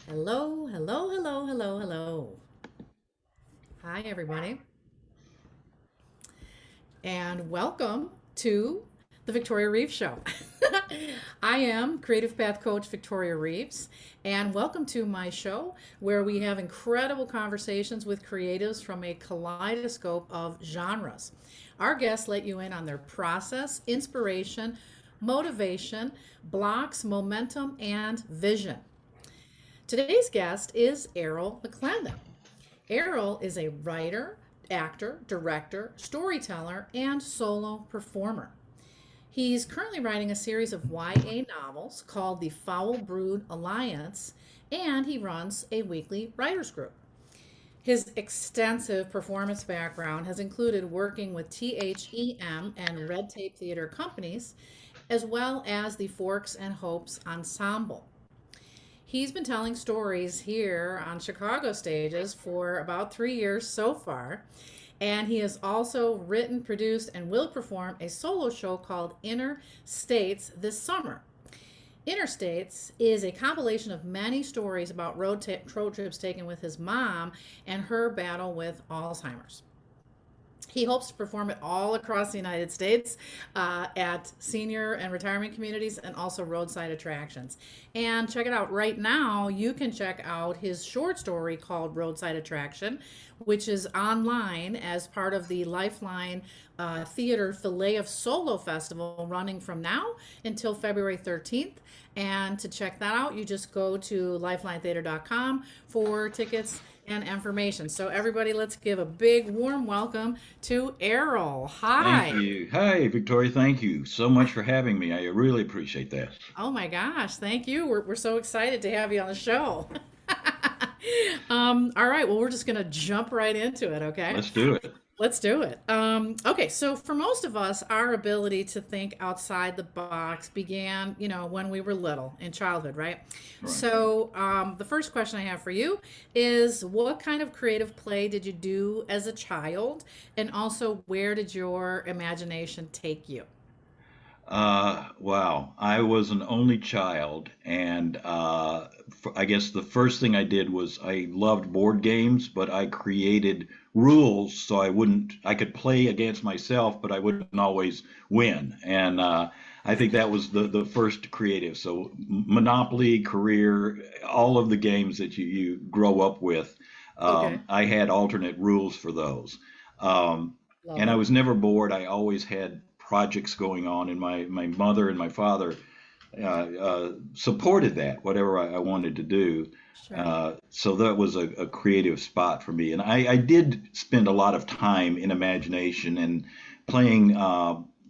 Hello, hello, hello, hello, hello. Hi, everybody, and welcome to the Victoria Reeves Show. I am Creative Path Coach Victoria Reeves, and welcome to my show where we have incredible conversations with creatives from a kaleidoscope of genres. Our guests let you in on their process, inspiration, motivation, blocks, momentum, and vision. Today's guest is Errol McLendon. Errol is a writer, actor, director, storyteller, and solo performer. He's currently writing a series of YA novels called the Foul Brood Alliance, and he runs a weekly writers group. His extensive performance background has included working with THEM and Red Tape Theater companies, as well as the Forks and Hopes Ensemble. He's been telling stories here on Chicago stages for about 3 years so far. And he has also written, produced, and will perform a solo show called Inner States this summer. Inner States is a compilation of many stories about road trips taken with his mom and her battle with Alzheimer's. He hopes to perform it all across the United States at senior and retirement communities and also roadside attractions. And check it out. Right now, you can check out his short story called Roadside Attraction, which is online as part of the Lifeline Theater Filet of Solo Festival running from now until February 13th. And to check that out, you just go to lifelinetheater.com for tickets and information. So, everybody, let's give a big warm welcome to Errol. Thank Hi. you. Hi, Victoria. Thank you so much for having me. I really appreciate that. Oh my gosh, thank you. We're so excited to have you on the show. All right, well, we're just going to jump right into it, okay? Let's do it. Let's do it. Okay, so for most of us, our ability to think outside the box began, when we were little in childhood, right? Right. So the first question I have for you is what kind of creative play did you do as a child? And also, where did your imagination take you? Wow. I was an only child, and I guess the first thing I did was I loved board games, but I created rules so I could play against myself, but I wouldn't always win. And I think that was the first creative. So Monopoly, Career, all of the games that you grow up with, Okay, I had alternate rules for those. Um, love and I it. was never bored. I always had projects going on, and my mother and my father supported that, whatever I wanted to do. Sure. So that was a creative spot for me. And I did spend a lot of time in imagination and playing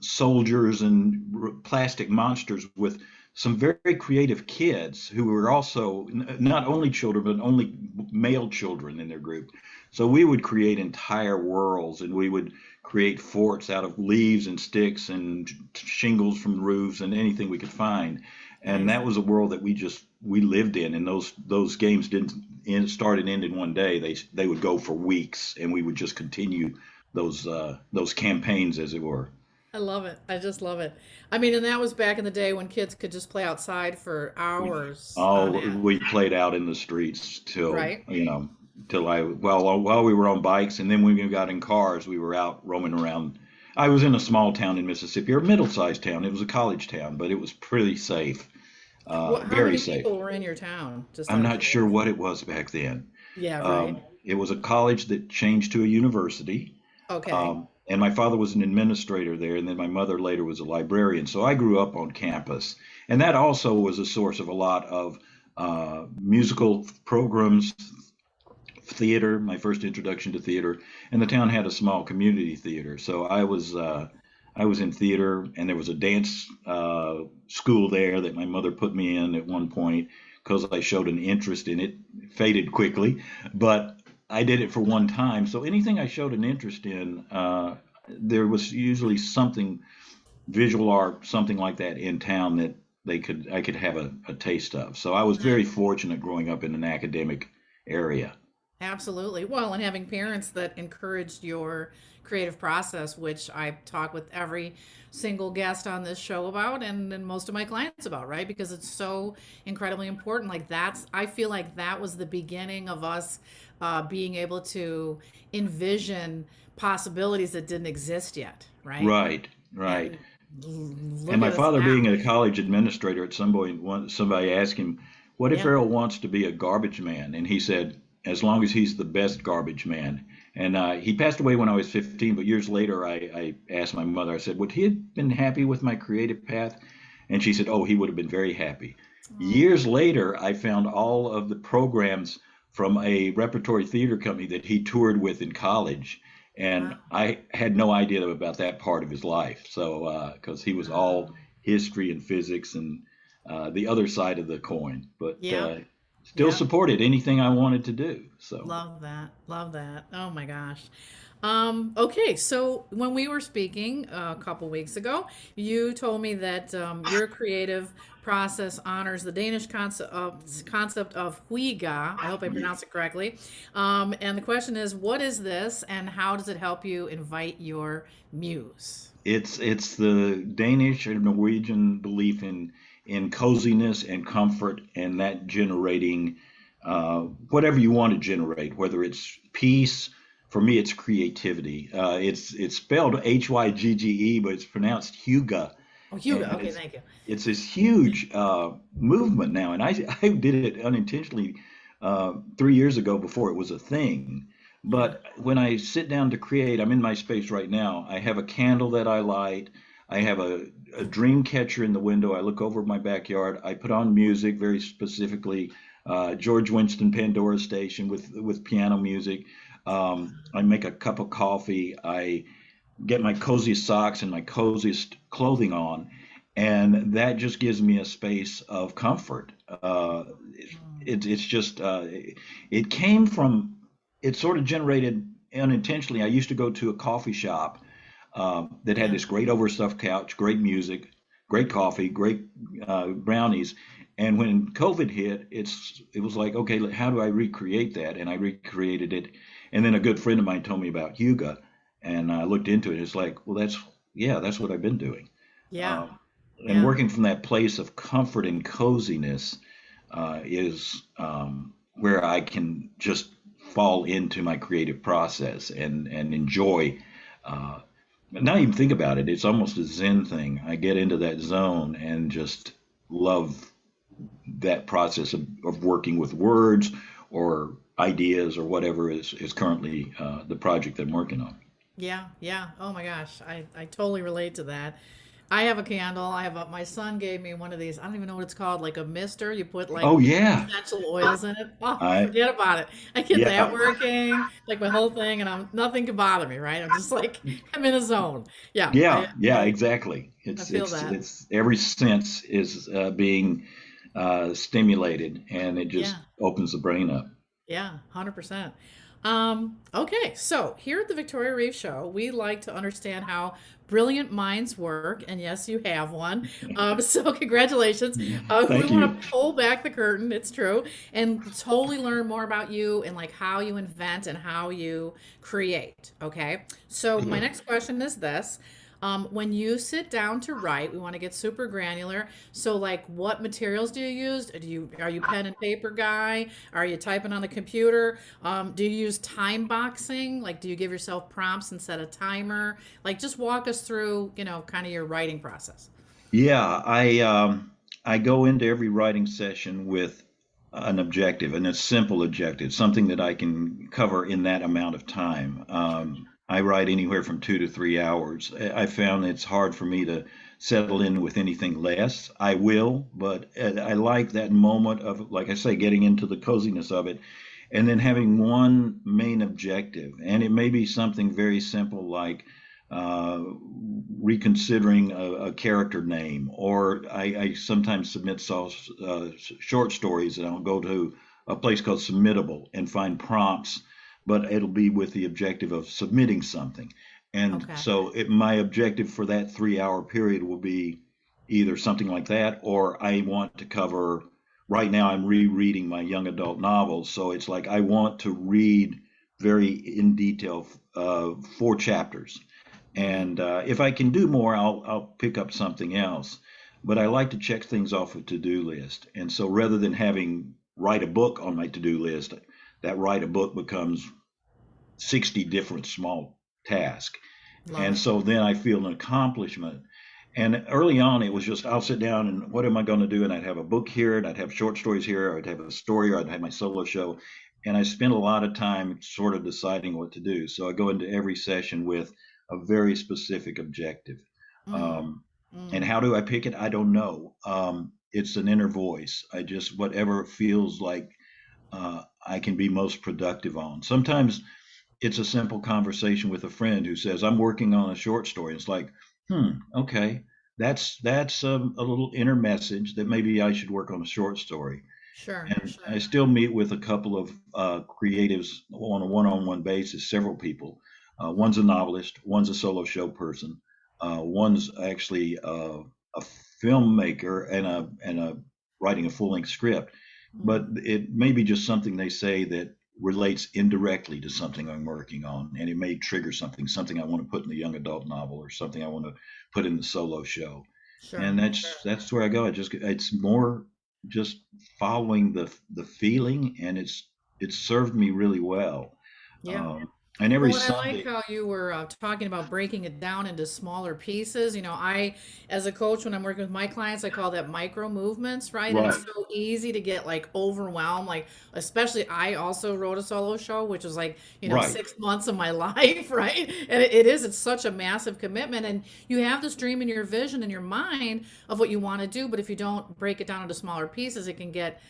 soldiers and plastic monsters with some very creative kids who were also not only children, but only male children in their group. So we would create entire worlds, and we would create forts out of leaves and sticks and shingles from roofs and anything we could find. And Nice. that was a world that we lived in. And those games didn't start and end in one day. They would go for weeks, and we would just continue those campaigns, as it were. I love it. I just love it. I mean, and that was back in the day when kids could just play outside for We hours on all end, we played out in the streets till right? till I while we were on bikes, and then when we got in cars, we were out roaming around. I was in a small town in Mississippi, or a middle-sized town. It was a college town, but it was pretty safe, How very many safe. people were in your town? Just I'm out of not sure curiosity. what it was back then. Yeah, right. It was a college that changed to a university, Okay. and my father was an administrator there, and then my mother later was a librarian. So I grew up on campus, and that also was a source of a lot of musical programs, theater, my first introduction to theater, and the town had a small community theater. So I was in theater, and there was a dance school there that my mother put me in at one point because I showed an interest in it. It faded quickly, but I did it for one time. So anything I showed an interest in, there was usually something visual art, something like that in town that I could have a taste of. So I was very Nice. fortunate growing up in an academic area. Absolutely. Well, and having parents that encouraged your creative process, which I talk with every single guest on this show about and most of my clients about, right? Because it's so incredibly important. Like I feel like that was the beginning of us being able to envision possibilities that didn't exist yet, right? Right, right. And And look my at us father, now. being a college administrator, at some point, somebody asked him, "What if Yeah. Errol wants to be a garbage man?" And he said, "As long as he's the best garbage man." And he passed away when I was 15, but years later, I asked my mother, I said, "Would he have been happy with my creative path?" And she said, "Oh, he would have been very happy." Oh, Years later, I found all of the programs from a repertory theater company that he toured with in college. And wow. I had no idea about that part of his life. So, because he was all history and physics and the other side of the coin, but Yeah. still Yeah. supported anything I wanted to do. So, Love that. Love that. Oh my gosh. Okay, so when we were speaking a couple weeks ago, you told me that your creative process honors the Danish concept of huiga. I hope I pronounced it correctly. And the question is, what is this, and how does it help you invite your muse? it's the Danish or Norwegian belief in coziness and comfort, and that generating whatever you want to generate, whether it's peace. For me, it's creativity. It's spelled Hyggge, but it's pronounced Huga, Oh, Hugo. and Okay, thank you. it's this huge movement now. And I did it unintentionally 3 years ago before it was a thing. Yeah. But when I sit down to create, I'm in my space right now. I have a candle that I light. I have a dream catcher in the window. I look over my backyard. I put on music, very specifically George Winston Pandora Station with piano music. I make a cup of coffee. I get my coziest socks and my coziest clothing on, and that just gives me a space of comfort. It's just it came from it sort of generated unintentionally. I used to go to a coffee shop that had Yeah. this great overstuffed couch, great music, great coffee, great brownies. And when COVID hit, it was like, okay, how do I recreate that? And I recreated it. And then a good friend of mine told me about Huga, and I looked into it. It's like, well, that's what I've been doing. Yeah. Um, and Yeah. working from that place of comfort and coziness is where I can just fall into my creative process and enjoy. Uh, Now even think about it, it's almost a Zen thing. I get into that zone and just love that process of working with words or ideas or whatever is currently the project that I'm working on. Yeah, yeah. Oh my gosh, I totally relate to that. I have a candle. My son gave me one of these. I don't even know what it's called, like a mister. You put like Oh yeah, essential oils in it. Oh, I forget about it. I get that yeah working, like my whole thing, and nothing can bother me, right? I'm just like I'm in a zone. Yeah, yeah exactly. I It's feel it's that. it's every sense is being stimulated, and it just Yeah. opens the brain up. Yeah, 100%. Okay, so here at the Victoria Reeve Show, we like to understand how brilliant minds work, and yes, you have one. So congratulations. We Thank you. want to pull back the curtain, it's true, and totally learn more about you and like how you invent and how you create. Okay, so my next question is this. When you sit down to write, we want to get super granular. So, like, what materials do you use? Are you pen and paper guy? Are you typing on the computer? Do you use time boxing? Like, do you give yourself prompts and set a timer? Like, just walk us through, kind of your writing process. Yeah, I go into every writing session with an objective, and a simple objective, something that I can cover in that amount of time. Sure. I write anywhere from 2 to 3 hours. I found it's hard for me to settle in with anything less. I will, but I like that moment of, like I say, getting into the coziness of it, and then having one main objective. And it may be something very simple like uh, reconsidering a character name, or I sometimes submit short stories, and I'll go to a place called Submittable and find prompts, but it'll be with the objective of submitting something. And Okay. so my objective for that 3 hour period will be either something like that, or I want to cover right now I'm rereading my young adult novels, so it's like I want to read very in detail 4 chapters, Mm-hmm. and if I can do more, I'll pick up something else. But I like to check things off a to-do list, and so rather than having write a book on my to-do list, that write a book becomes 60 different small tasks. Love And it. so then I feel an accomplishment. And early on, it was just I'll sit down and what am I going to do? And I'd have a book here, and I'd have short stories here, or I'd have a story, or I'd have my solo show. And I spent a lot of time sort of deciding what to do. So I go into every session with a very specific objective. Mm, Um, and mm. how do I pick it? I don't know. It's an inner voice. I just, whatever feels like I can be most productive on. Sometimes it's a simple conversation with a friend who says, "I'm working on a short story." It's like, okay, that's a little inner message that maybe I should work on a short story. Sure, And I sure. still meet with a couple of creatives on a one-on-one basis, several people. One's a novelist, one's a solo show person, one's actually a filmmaker and a writing a full-length script. But Mm. it may be just something they say that relates indirectly to something I'm working on, and it may trigger something I want to put in the young adult novel or something I want to put in the solo show. Sure, And sure. that's where I go. It's more just following the feeling, and it's served me really well. Yeah. Um, and every Well, and I like Sunday, how you were talking about breaking it down into smaller pieces. As a coach, when I'm working with my clients, I call that micro movements, right? And it's right, so easy to get like overwhelmed. Like, especially, I also wrote a solo show, which was like, right, 6 months of my life, right? And it's such a massive commitment. And you have this dream in your vision in your mind of what you want to do. But if you don't break it down into smaller pieces, it can get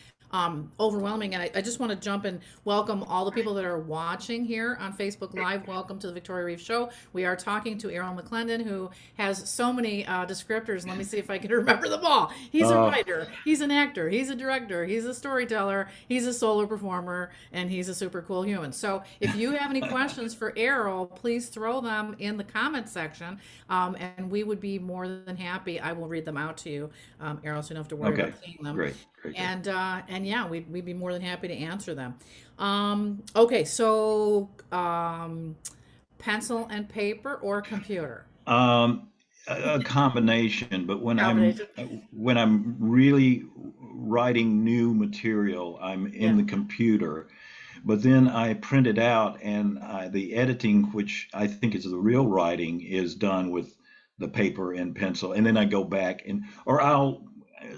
overwhelming. And I just want to jump and welcome all the people that are watching here on Facebook Live. Welcome to the Victoria Reeves Show. We are talking to Errol McLendon, who has so many descriptors. Let me see if I can remember them all. He's a uh, writer, he's an actor, he's a director, he's a storyteller, he's a solo performer, and he's a super cool human. So if you have any questions for Errol, please throw them in the comment section, and we would be more than happy. I will read them out to you, Errol, so you don't have to worry okay, about seeing them. great, great, great. And yeah, we'd be more than happy to answer them. Okay, so pencil and paper or computer Um, a combination, but combination. when I'm really writing new material, I'm in Yeah, the computer. But then I print it out, and the editing, which I think is the real writing, is done with the paper and pencil. And then I go back or I'll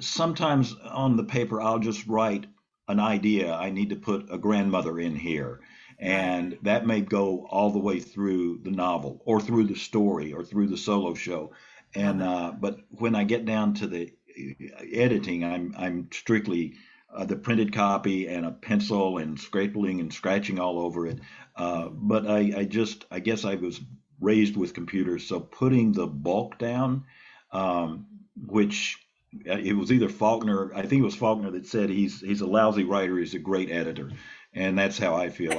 sometimes on the paper, I'll just write an idea. I need to put a grandmother in here. right. And that may go all the way through the novel or through the story or through the solo show. Love And it. but when I get down to the editing, I'm strictly the printed copy and a pencil and scraping and scratching all over it. Mm, But I guess I was raised with computers, so putting the bulk down, which it was either Faulkner, I think it was Faulkner that said he's a lousy writer, he's a great editor, and that's how I feel.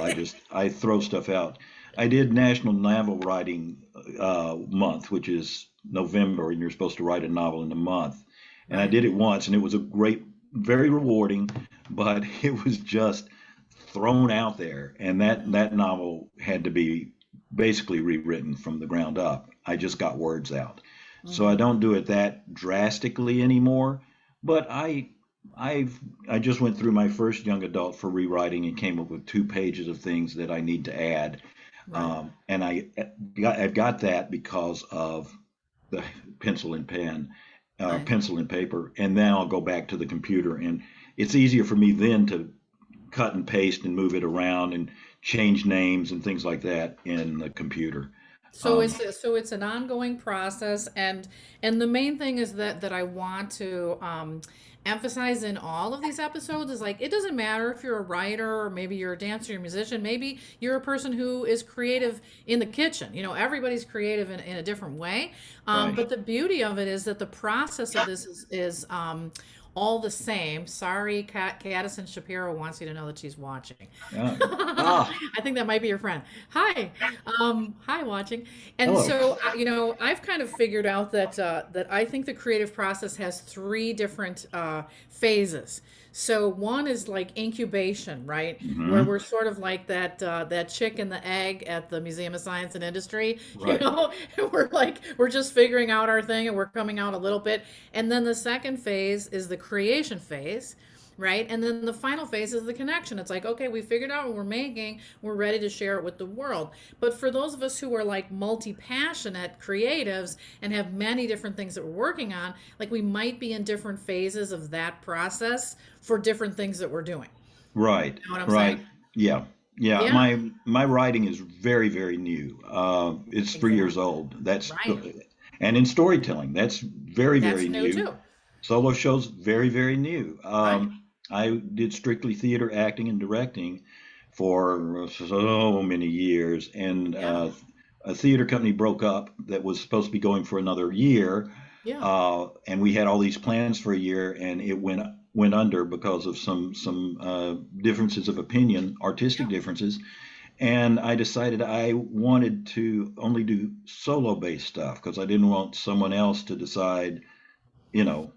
I throw stuff out. I did National Novel Writing Month, which is November, and you're supposed to write a novel in a month, and I right. did it once, and it was a great, very rewarding, but it was just thrown out there, and Mm, that novel had to be basically rewritten from the ground up. I just got words out, so I mm-hmm. don't do it that drastically anymore. But I've I just went through my first young adult for rewriting and came up with 2 pages of things that I need to add, Right. and I've got that because of the pencil and pen, Nice. pencil and paper, and then I'll go back to the computer, and it's easier for me then to cut and paste and move it around and change names and things like that in the computer. So Um, it's an ongoing process, and the main thing is that I want to emphasize in all of these episodes is like it doesn't matter if you're a writer or maybe you're a dancer, you're a musician, maybe you're a person who is creative in the kitchen. Everybody's creative in a different way, right. but the beauty of it is that the process of this is all the same. Sorry, Addison Shapiro wants you to know that she's watching. Yeah. Ah, I think that might be your friend. Hi, hi, watching. And hello. so, I've kind of figured out that I think the creative process has three different phases. So one is like incubation, right? Where Hmm. we're sort of like that chick and the egg at the Museum of Science and Industry, Right. and we're just figuring out our thing and we're coming out a little bit. And then the second phase is the creation phase, right? And then the final phase is the connection. It's like, okay, we figured out what we're making, we're ready to share it with the world. But for those of us who are like multi-passionate creatives and have many different things that we're working on, like we might be in different phases of that process for different things that we're doing. Right. You know what I'm saying? Right. Yeah. Yeah. Yeah, My writing is very, very new. It's 3 years exactly. old. That's Right. and in storytelling, that's very, That's very new new. too. Solo shows, very, very new. Right. I did strictly theater acting and directing for so many years, and Yeah. a theater company broke up that was supposed to be going for another year, Yeah. and we had all these plans for a year, and it went under because of some differences of opinion, artistic Yeah. differences, and I decided I wanted to only do solo based stuff because I didn't want someone else to decide,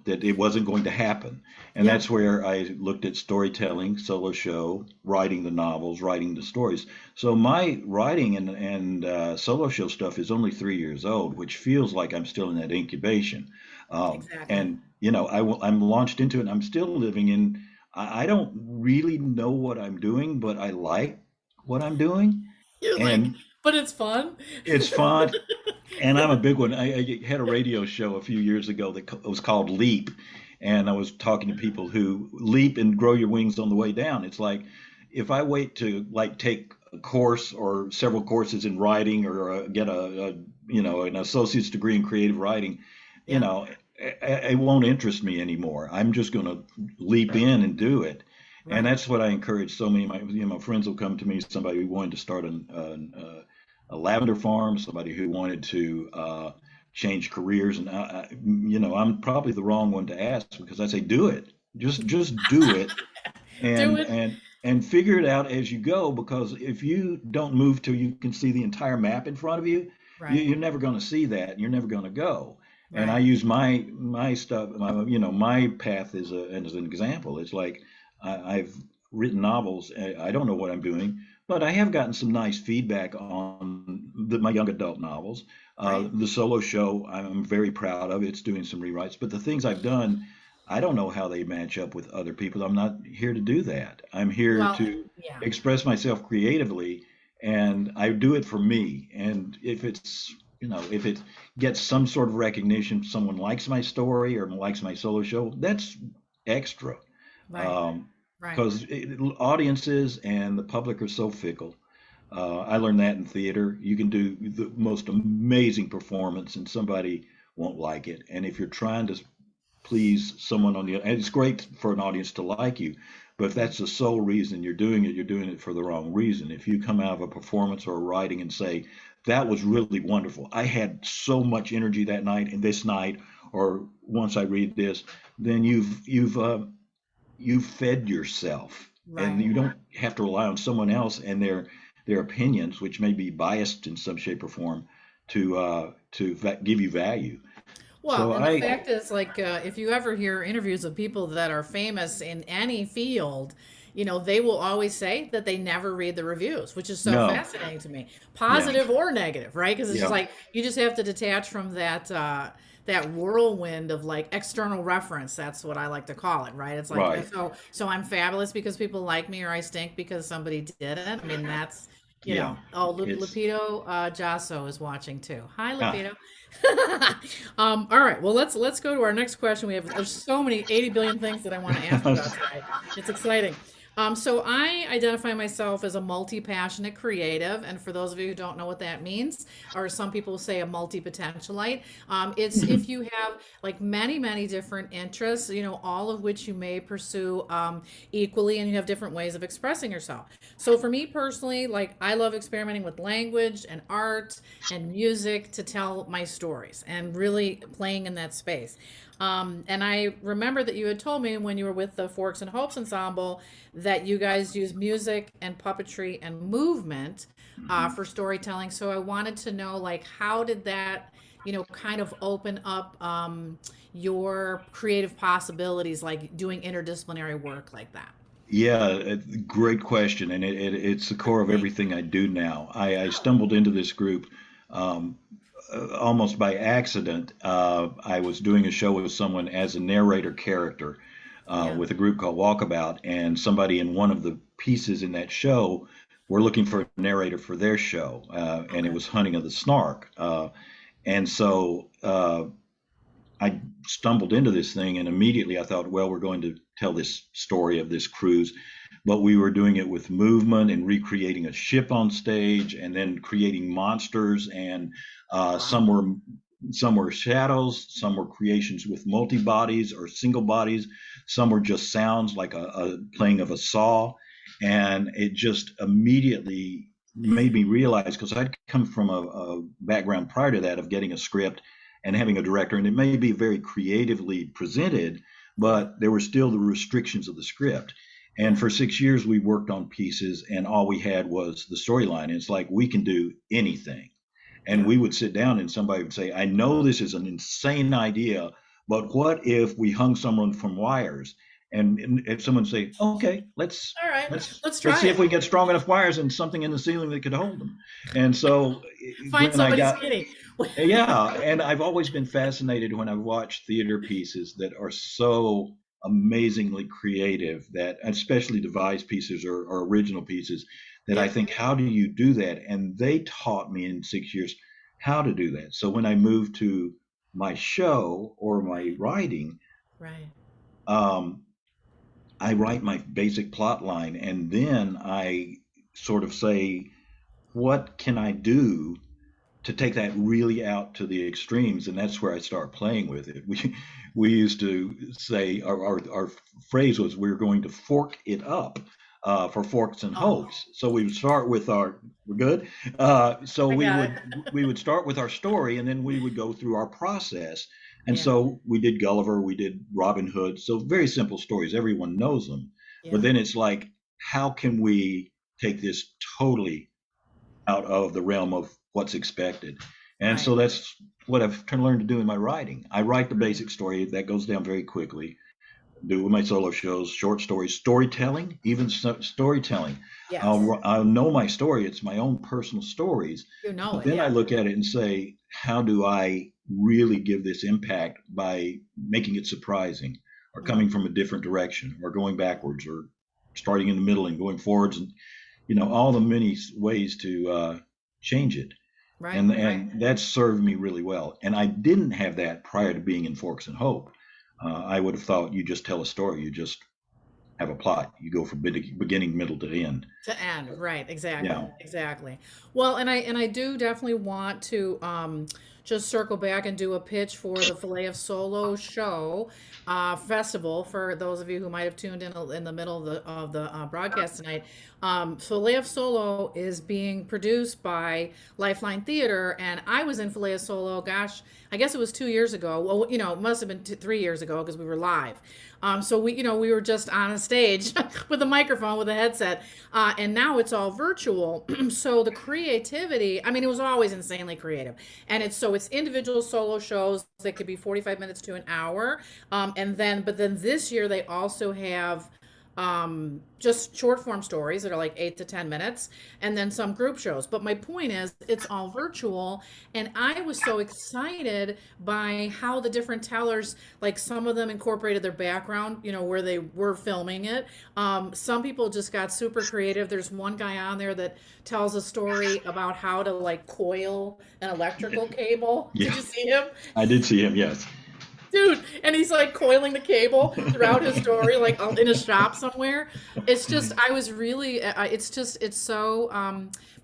that it wasn't going to happen. And Yeah. that's where I looked at storytelling, solo show, writing the novels, writing the stories. So my writing and solo show stuff is only 3 years old, which feels like I'm still in that incubation. Exactly. And, I'm launched into it. And I'm still living in, I don't really know what I'm doing, but I like what I'm doing. You're like, And but it's fun. it's fun. And I'm a big one. I had a radio show a few years ago that was called Leap, and I was talking to people who leap and grow your wings on the way down. It's like if I wait to like take a course or several courses in writing or get an associate's degree in creative writing, you Yeah. know, it won't interest me anymore. I'm just going to leap in and do it. And Right. that's what I encourage so many of my friends will come to me, somebody who wanted to start a lavender farm, somebody who wanted to change careers, and I'm probably the wrong one to ask because I say do it, just do it, Do and it. and and figure it out as you go. Because if you don't move till you can see the entire map in front of you, Right. you're never going to see that. You're never going to go. And I Right. use my stuff, my path as an example. It's like I've written novels. I don't know what I'm doing, but I have gotten some nice feedback on my young adult novels. Right. The solo show, I'm very proud of. It's doing some rewrites, but the things I've done, I don't know how they match up with other people. I'm not here to do that. I'm here Well, to yeah. express myself creatively, and I do it for me. And if it gets some sort of recognition, someone likes my story or likes my solo show, that's extra. Right. Um, Right. because audiences and the public are so fickle. I learned that in theater. You can do the most amazing performance, and somebody won't like it. And if you're trying to please someone and it's great for an audience to like you, but if Yeah. that's the sole reason you're doing it for the wrong reason. If you come out of a performance or a writing and say, that was really wonderful, I had so much energy that night and this night, or once I read this, then you've fed yourself, and Right. you don't have to rely on someone else and their opinions, which may be biased in some shape or form, to give you value. Well, So and the I fact is, like, if you ever hear interviews of people that are famous in any field, they will always say that they never read the reviews, which is so no, fascinating to me, yeah, positive or negative, right? Because it's just yeah, like you just have to detach from that whirlwind of like external reference. That's what I like to call it, right? It's like right, so I'm fabulous because people like me, or I stink because somebody didn't. I mean, that's yeah. Oh, It's Lupito Jasso is watching too. Hi, ah, Lupito. All right. Well, let's go to our next question. There's so many 80 billion things that I want to ask you about today. It's exciting. So I identify myself as a multi-passionate creative, and for those of you who don't know what that means, or some people say a multi-potentialite, it's if you have like many, many different interests, all of which you may pursue equally, and you have different ways of expressing yourself. So for me personally, like I love experimenting with language and art and music to tell my stories and really playing in that space. And I remember that you had told me when you were with the Forks and Hopes Ensemble that you guys use music and puppetry and movement mhm. for storytelling. So I wanted to know, like, how did that, kind of open up your creative possibilities, like doing interdisciplinary work like that? Yeah, great question, and it's the core of Thank everything I do now. I you. stumbled into this group um, almost by accident. I was doing a show with someone as a narrator character Yeah. with a group called Walkabout, and somebody in one of the pieces in that show were looking for a narrator for their show, and it Okay. was Hunting of the Snark. And so I stumbled into this thing, and immediately I thought, well, we're going to tell this story of this cruise, but we were doing it with movement and recreating a ship on stage, and then creating monsters, and uh, Wow. some were some were shadows, some were creations with multi bodies or single bodies, some were just sounds like a playing of a saw, and it just immediately made me realize because I'd come from a background prior to that of getting a script and having a director, and it may be very creatively presented, Yeah. but there were still the restrictions of the script. And Yeah. for 6 years, we worked on pieces, and all we had was the storyline. It's like we can do anything. And Yeah. we would sit down, and somebody would say, I know this is an insane idea, but what if we hung someone from wires? And if someone say, okay, let's All right. let's Let's let's try see if it. we get strong enough wires and something in the ceiling that could hold them. And so Find when I somebody got skinny. yeah, and I've always been fascinated when I've watched theater pieces that are so amazingly creative, that especially devised pieces or original pieces, that I Yeah. think, how do you do that? And they taught me in 6 years how to do that. So when I moved to my show or my Right. writing, Right. um, I write my basic plot line, and then I sort of say, what can I do to take that really out to the extremes, and that's where I start playing with it. We used to say our phrase was we're going to fork it up for forks and Oh, hopes. So we would start with our we're good. So I we got would it. we would start with our story, and then we would go through our process. And Yeah. so we did Gulliver, we did Robin Hood. So very simple stories, everyone knows them. But Yeah. then it's like, how can we take this totally out of the realm of what's expected? And Right. so that's what I've learned to do in my writing. I write the Right. basic story that goes down very quickly. Do my solo shows, short stories, storytelling, even storytelling. Yes. I'll know my story. It's my own personal stories. You know But it. then I Yeah. look at it and say, how do I really give this impact by making it surprising or Yeah. coming from a different direction or going backwards or starting in the middle and going forwards, and all the many ways to change it, Right. Right. and that served me really well. And I didn't have that prior to being in Forks and Hope. I would have thought you just tell a story, you just have a plot, you go from beginning, middle to end. To end, right, exactly, Yeah. exactly. Well, and I do definitely want to just circle back and do a pitch for the Filet of Solo show festival for those of you who might have tuned in the middle of the broadcast tonight. Filet of Solo is being produced by Lifeline Theater, and I was in Filet of Solo. Gosh, I guess it was 2 years ago. Well, it must have been 3 years ago because we were live. So we were just on a stage with a microphone with a headset, and now it's all virtual. So the creativity, I mean, it was always insanely creative, and it's individual solo shows that could be 45 minutes to an hour, but then this year they also have just short form stories that are like 8 to 10 minutes, and then some group shows. But my point is, it's all virtual, and I was so excited by how the different tellers, like some of them incorporated their background, where they were filming it. Some people just got super creative. There's one guy on there that tells a story about how to like coil an electrical cable. Did Yeah, you see him? I did see him, yes. Dude, and he's like coiling the cable throughout his story, like in a shop somewhere. It's just, I was really, it's so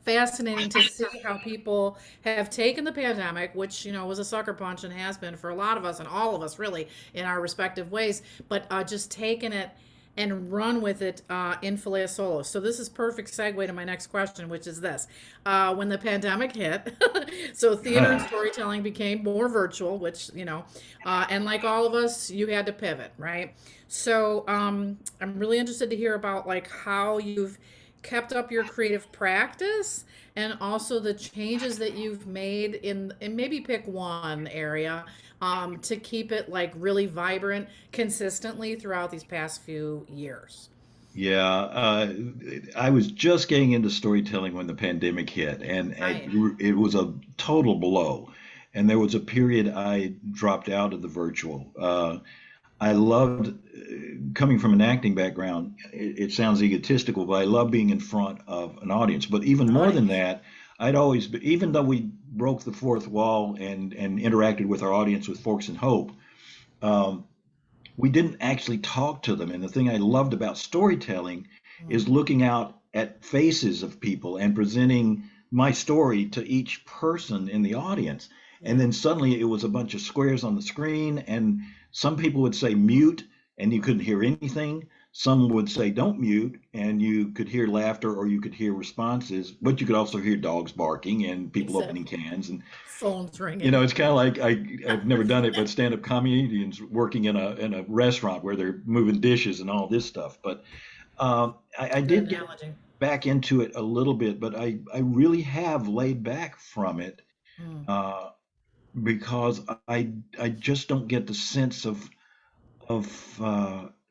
fascinating to see how people have taken the pandemic, which, was a sucker punch and has been for a lot of us and all of us really in our respective ways, but just taken it and run with it in Filet Solo. So this is perfect segue to my next question, which is this: when the pandemic hit, so theater and storytelling became more virtual, which and like all of us, you had to pivot, right? So I'm really interested to hear about like how you've kept up your creative practice and also the changes that you've made in, and maybe pick one area to keep it like really vibrant consistently throughout these past few years? Yeah, I was just getting into storytelling when the pandemic hit, and Right. it was a total blow. And there was a period I dropped out of the virtual. I loved coming from an acting background. It sounds egotistical, but I love being in front of an audience. But even An more than audience. that, even though we broke the fourth wall and interacted with our audience with Forks and Hope, um, we didn't actually talk to them. And the thing I loved about storytelling is Mm, looking out at faces of people and presenting my story to each person in the audience. And yeah. then suddenly it was a bunch of squares on the screen, and some people would say mute and you couldn't hear anything. Some would say don't mute, and you could hear laughter or you could hear responses, but you could also hear dogs barking and people opening Exactly. cans. And Phones ringing. it's kind of like I've never done it, but stand-up comedians working in a restaurant where they're moving dishes and all this stuff. But I Good did get analogy. back into it a little bit, but I really have laid back from it Mm, uh, because I just don't get the sense of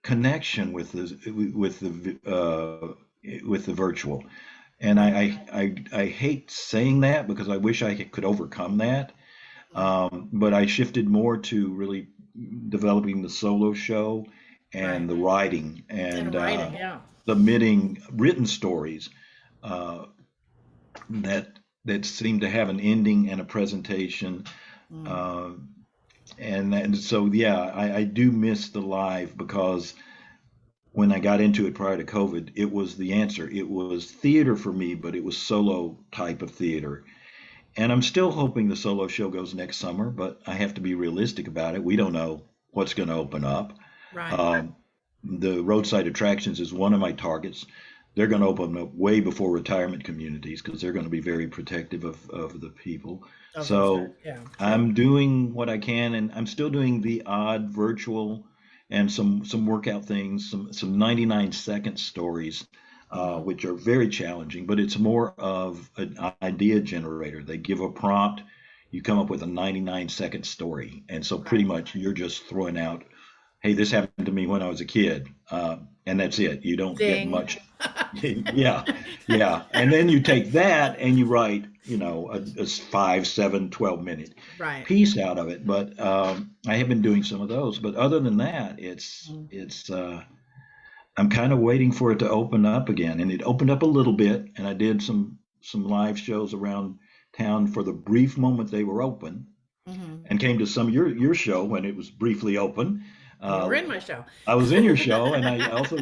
connection with the virtual. And right. I hate saying that because I wish I could overcome that. Mm, But I shifted more to really developing the solo show right. and the writing And and writing, yeah. submitting written stories uh, that that seem to have an ending and a presentation. Mm, Uh, and so, yeah, I do miss the live because when I got into it prior to COVID, it was the answer. It was theater for me, but it was solo type of theater. And I'm still hoping the solo show goes next summer, but I have to be realistic about it. We don't know what's going to open up. right. Um, the roadside attractions is one of my targets. They're going to open up way before retirement communities because they're going to be very protective of the people. Of those guys. So Yeah, true. I'm doing what I can, and I'm still doing the odd virtual and some workout things, some 99-second stories, Mm, which are very challenging. But it's more of an idea generator. They give a prompt, you come up with a 99-second story, and so pretty right. much you're just throwing out, hey, this happened to me when I was a kid. And that's it. You don't get Zing. much. Yeah, yeah. And then you take that and you write, a 5, 7, 12 minute Right. piece out of it. But I have been doing some of those. But other than that, Mm, I'm kind of waiting for it to open up again. And it opened up a little bit, and I did some live shows around town for the brief moment they were open, hmm. and came to some of your show when it was briefly open. You were Uh, in my show. I was in your show, and I also,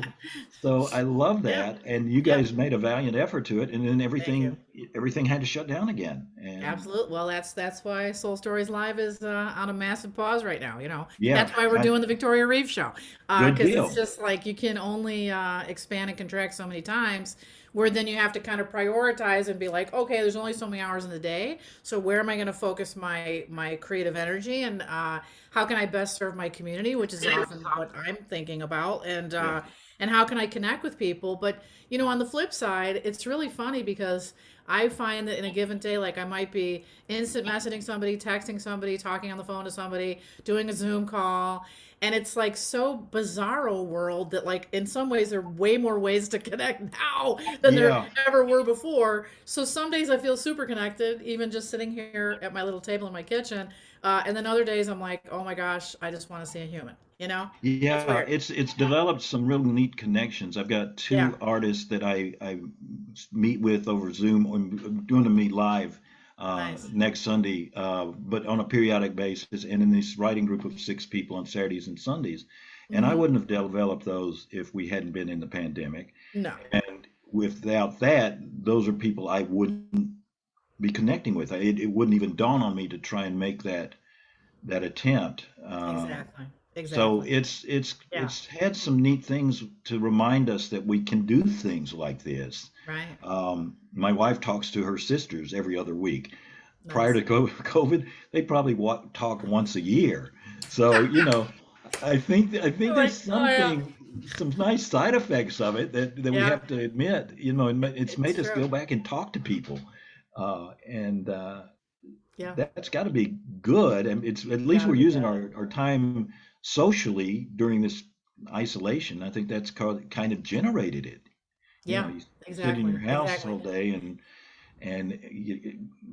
so I love Yeah. that. And you Yep. guys made a valiant effort to it, and then Thank you. everything had to shut down again. And Absolutely. Well, that's why Soul Stories Live is on a massive pause right now. yeah, That's why we're doing the Victoria Reeves show, good because it's deal. just like you can only expand and contract so many times. Where then you have to kind of prioritize and be like, okay, there's only so many hours in the day, so where am I going to focus my creative energy, and how can I best serve my community, which is often what I'm thinking about, Yeah, and how can I connect with people. But on the flip side, it's really funny because I find that in a given day, like I might be instant messaging somebody, texting somebody, talking on the phone to somebody, doing a Zoom call. And it's like so bizarro world that like in some ways there are way more ways to connect now than there yeah. ever were before. So some days I feel super connected, even just sitting here at my little table in my kitchen. And then other days I'm like, oh my gosh, I just want to see a human, you know? It's Yeah, weird. it's developed some real neat connections. I've got Yeah. two artists that I meet with over Zoom. I'm doing to meet live Nice. next Sunday, but on a periodic basis, and in this writing group of 6 people on Saturdays and Sundays. And I Hmm. wouldn't have developed those if we hadn't been in the pandemic. No, And without that, those are people I wouldn't be connecting with. It wouldn't even dawn on me to try and make that attempt. exactly. So Exactly. Yeah. it's had some neat things to remind us that we can do things like this. Right. My wife talks to her sisters every other week. Prior Nice. to COVID, they probably talk once a year. So I think You're there's like, oh yeah. some nice side effects of it that we Yeah, have to admit. And it's it's made us true. go back and talk to people, and Yeah, that's got to be good. And it's at least gotta we're be using good. our time socially during this isolation. I think that's kind of generated it. Yeah, You sit in exactly, your house exactly. all day and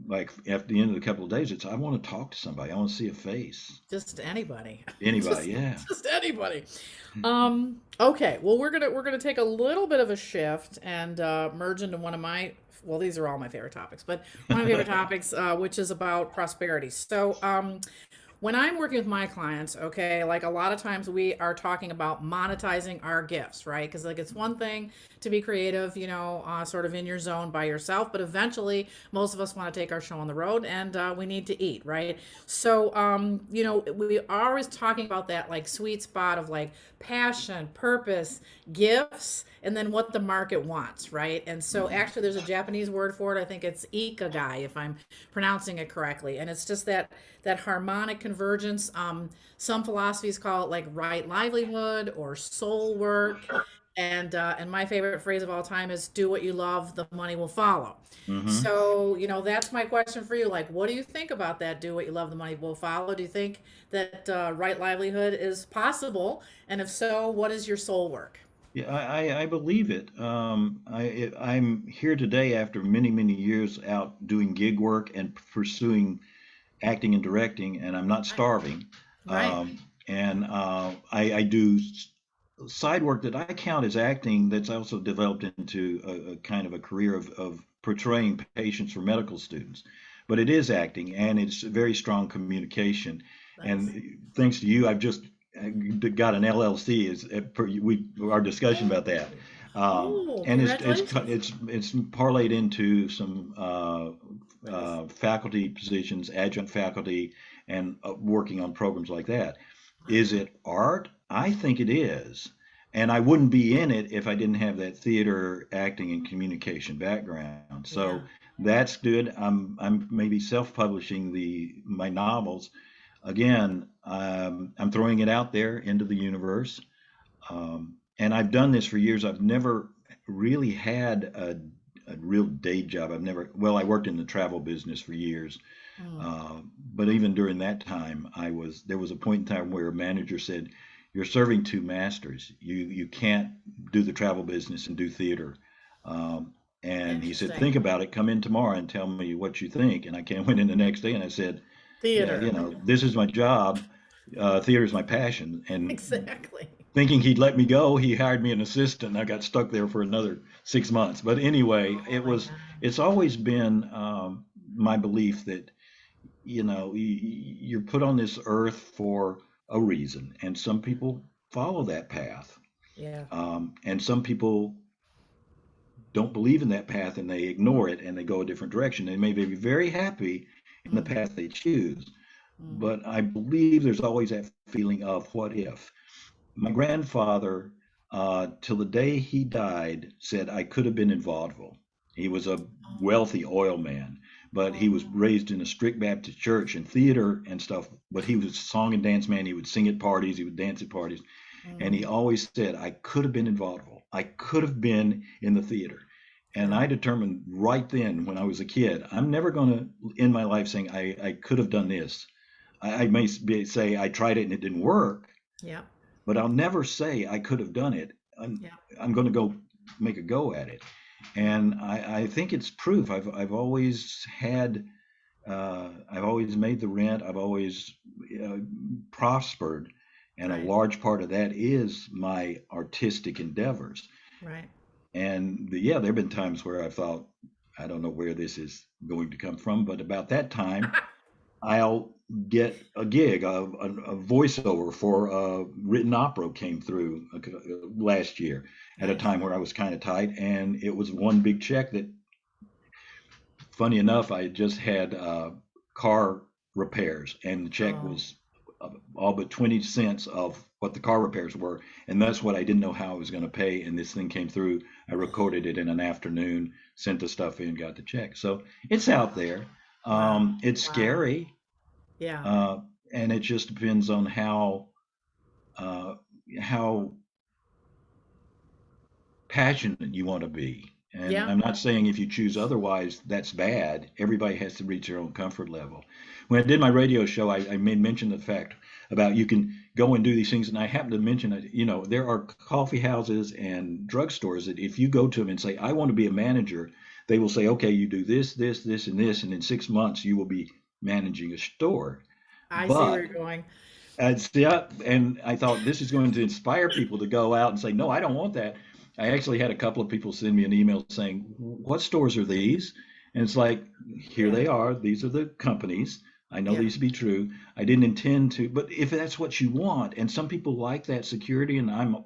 like after the end of a couple of days, it's I want to talk to somebody. I want to see a face. Just anybody. Anybody, just yeah. just anybody. Okay, well we're gonna take a little bit of a shift and merge into one of my, well, these are all my favorite topics, but one of my favorite topics, which is about prosperity. So when I'm working with my clients, okay, like a lot of times we are talking about monetizing our gifts, right? Because like it's one thing to be creative, sort of in your zone by yourself, but eventually most of us want to take our show on the road and we need to eat, right? So, we are always talking about that like sweet spot of like passion, purpose, gifts, and then what the market wants, right? And so Mhm. actually there's a Japanese word for it. I think it's ikigai, if I'm pronouncing it correctly. And it's just that harmonic convergence. Some philosophies call it like right livelihood or soul work. And my favorite phrase of all time is do what you love, the money will follow. Mhm. So, that's my question for you. Like, what do you think about that? Do what you love, the money will follow. Do you think that right livelihood is possible? And if so, what is your soul work? Yeah, I believe it. I'm here today after many, many years out doing gig work and pursuing acting and directing, and I'm not Right. starving. Right. And I do side work that I count as acting that's also developed into a kind of a career of portraying patients for medical students. But it is acting and it's very strong communication. Nice. And thanks to you, I've just got an LLC. Is we our discussion about that, Oh. Oh, and congratulations. it's parlayed into some Nice. faculty positions, adjunct faculty, and working on programs like that. Wow. Is it art? I think it is. And I wouldn't be in it if I didn't have that theater, acting, and communication background. Yeah. So that's good. I'm maybe self-publishing the my novels. Again, I'm throwing it out there into the universe. And I've done this for years. I've never really had a real day job. I worked in the travel business for years. Mm. But even during that time, there was a point in time where a manager said, "You're serving two masters. You can't do the travel business and do theater." And he said, Interesting. "Think about it. Come in tomorrow and tell me what you think." And went in the next day and I said, "Yeah, Theater. this is my job. Theater is my passion." And Exactly. thinking he'd let me go, he hired me an assistant. I got stuck there for another 6 months. But anyway, Oh my God. it's always been my belief that you're put on this earth for a reason, and some people follow that path, Yeah. and some people don't believe in that path and they ignore it and they go a different direction. They may be very happy in the Mm, path they choose, mm. but I believe there's always that feeling of what if. My grandfather, till the day he died, said I could have been in vaudeville. He was a Oh, wealthy oil man, but he was oh, raised in a strict Baptist church and theater and stuff. But he was a song and dance man. He would sing at parties, he would dance at parties. And he mm, always said, I could have been in vaudeville. I could have been in the theater. And yeah, I determined right then when I was a kid, I'm never going to end my life saying I could have done this. I may say I tried it and it didn't work, yeah, but I'll never say I could have done it. yeah, I'm going to go make a go at it. yeah, And I think it's proof. I've always made the rent. I've always uh, prospered. And a right, large part of that is my artistic endeavors. right. Yeah, there have been times where I thought, I don't know where this is going to come from, but about that time, I'll get a gig. A voiceover for a written opera came through last year at a Nice. time where I was kind of tight, and it was one big check that, funny enough, I just had car repairs, and the check Oh, was all but 20 cents of what the car repairs were, and that's what I didn't know how I was going to pay. And this thing came through. I recorded it in an afternoon, sent the stuff in, got the check. So it's out there. wow, It's wow. scary. Yeah, And it just depends on uh, how passionate you want to be. And Yeah. I'm not saying if you choose otherwise, that's bad. Everybody has to reach their own comfort level. When I did my radio show, I made mention of the fact about you can go and do these things. And I happened to mention that, there are coffee houses and drugstores that if you go to them and say, I want to be a manager, they will say, okay, you do this, this, this, and this. And in 6 months, you will be managing a store. I see where But you're going. yeah, and I thought this is going to inspire people to go out and say, no, I don't want that. I actually had a couple of people send me an email saying, what stores are these? And it's like, here Yeah. they are. These are the companies. I know Yeah. these to be true. I didn't intend to, but if that's what you want, and some people like that security, and I'm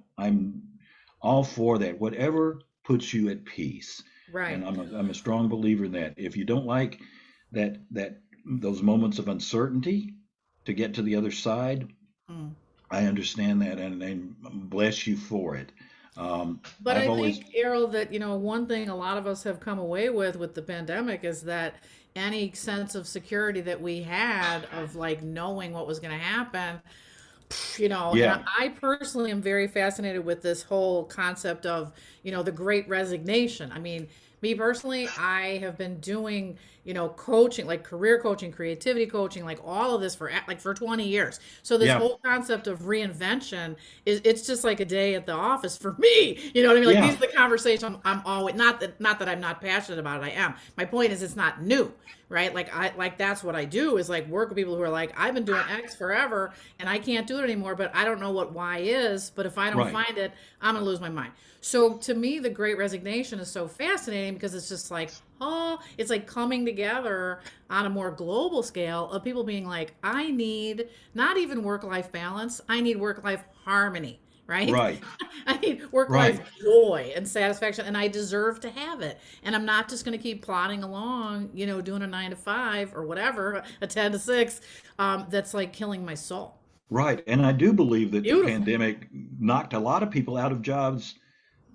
all for that. Whatever puts you at peace, and Right. I'm a strong believer in that. If you don't like that those moments of uncertainty to get to the other side, Mm. I understand that and bless you for it. But I've I always, think, Errol, that, one thing a lot of us have come away with the pandemic is that any sense of security that we had of like knowing what was going to happen, and I, yeah, I personally am very fascinated with this whole concept of, the great resignation. I mean, me personally, I have been doing, coaching, like career coaching, creativity coaching, like all of this for 20 years. So this yeah, whole concept of reinvention it's just like a day at the office for me. You know what I mean? Like these yeah, are the conversations I'm always, not that I'm not passionate about it. I am. My point is it's not new, right? Like that's what I do is like work with people who are like, I've been doing X forever and I can't do it anymore, but I don't know what Y is. But if I don't right, find it, I'm gonna lose my mind. So to me, the Great Resignation is so fascinating because it's just like, oh, it's like coming together on a more global scale of people being like, I need not even work life balance, I need work life harmony, right? right, I need work life right, joy and satisfaction, and I deserve to have it. And I'm not just going to keep plodding along, doing a 9 to 5 or whatever, a 10 to 6, that's like killing my soul. right. And I do believe that the Beautiful. pandemic knocked a lot of people out of jobs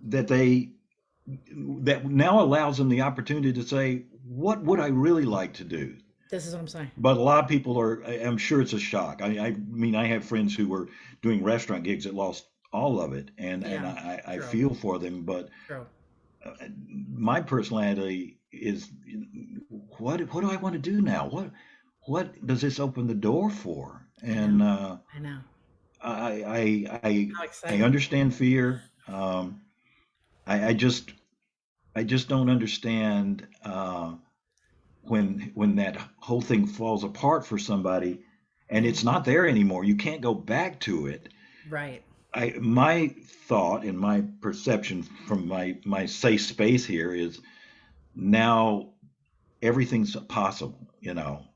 that they that now allows them the opportunity to say, what would I really like to do? This is what I'm saying. But a lot of people are, I'm sure it's a shock. I mean, I have friends who were doing restaurant gigs that lost all of it, and Yeah, I true, feel for them. But true. uh, my personality is, what do I want to do now? What does this open the door for? I know. And I know. I How I exciting. understand fear. I I just don't understand when that whole thing falls apart for somebody, and Mm, it's not there anymore. You can't go back to it. right. My thought and my perception from my safe space here is now everything's possible.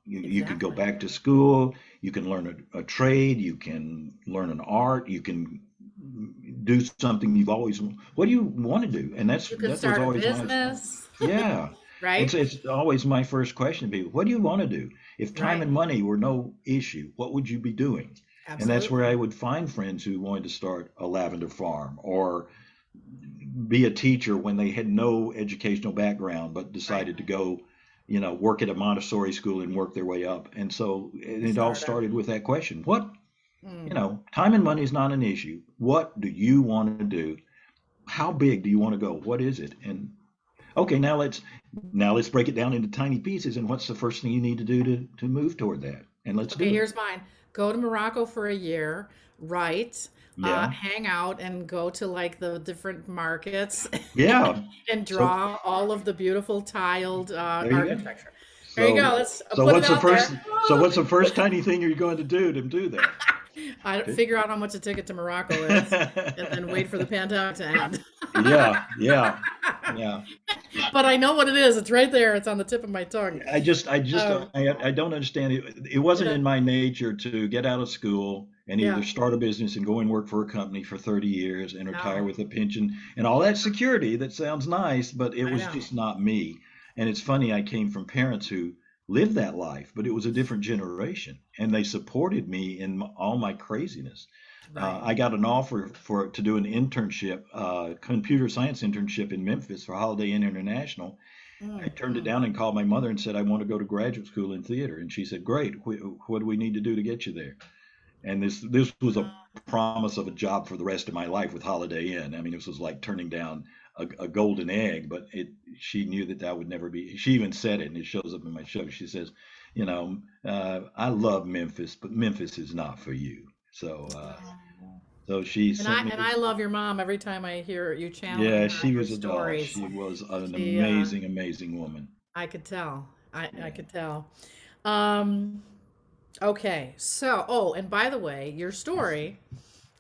You could go Exactly. back to school, you can learn a trade, you can learn an art, you can do something you've always. What do you want to do? And You could that was start a always my. business, Yeah, right? it's always my first question to people. What do you want to do? If time Right. and money were no issue, what would you be doing? And that's where Absolutely. I would find friends who wanted to start a lavender farm or be a teacher when they had no educational background but Right. decided to go, work at a Montessori school and work their way up. And so it all Start a. started with that question. What, Mm. time and money is not an issue. What do you want to do? How big do you want to go? What is it? And okay, now let's break it down into tiny pieces. And what's the first thing you need to do to move toward that? And let's Okay, do it. here's mine. Go to Morocco for a year, write, Yeah. hang out, and go to like the different markets Yeah. and So draw all of the beautiful tiled there you go. architecture. There you go. So Let's so put it what's the out first there. so what's the first tiny thing you're going to do that? I Okay. figure out how much a ticket to Morocco is, and then wait for the pandemic to end. Yeah, yeah, yeah. But I know what it is. It's right there. It's on the tip of my tongue. Um, I don't understand it. It wasn't yeah, in my nature to get out of school and either yeah, start a business and go and work for a company for 30 years and retire no, with a pension and all that security. That sounds nice, but it I was know. just not me. And it's funny, I came from parents who lived that life, but it was a different generation, and they supported me in all my craziness. Right. I got an offer to do an internship, computer science internship in Memphis for Holiday Inn International. I Mm, turned it mm. down and called my mother and said, I want to go to graduate school in theater. And she said, great. What do we need to do to get you there? And this was a promise of a job for the rest of my life with Holiday Inn. I mean, this was like turning down a golden egg, but she knew that that would never be. She even said it, and it shows up in my show. She says, I love Memphis, but Memphis is not for you. Oh. So she And sent me I love your mom every time I hear you channeling yeah, her in she your was a doll. stories. She was an She amazing, amazing woman. I could tell. I Yeah, could tell. Um okay. So, oh, and by the way, your story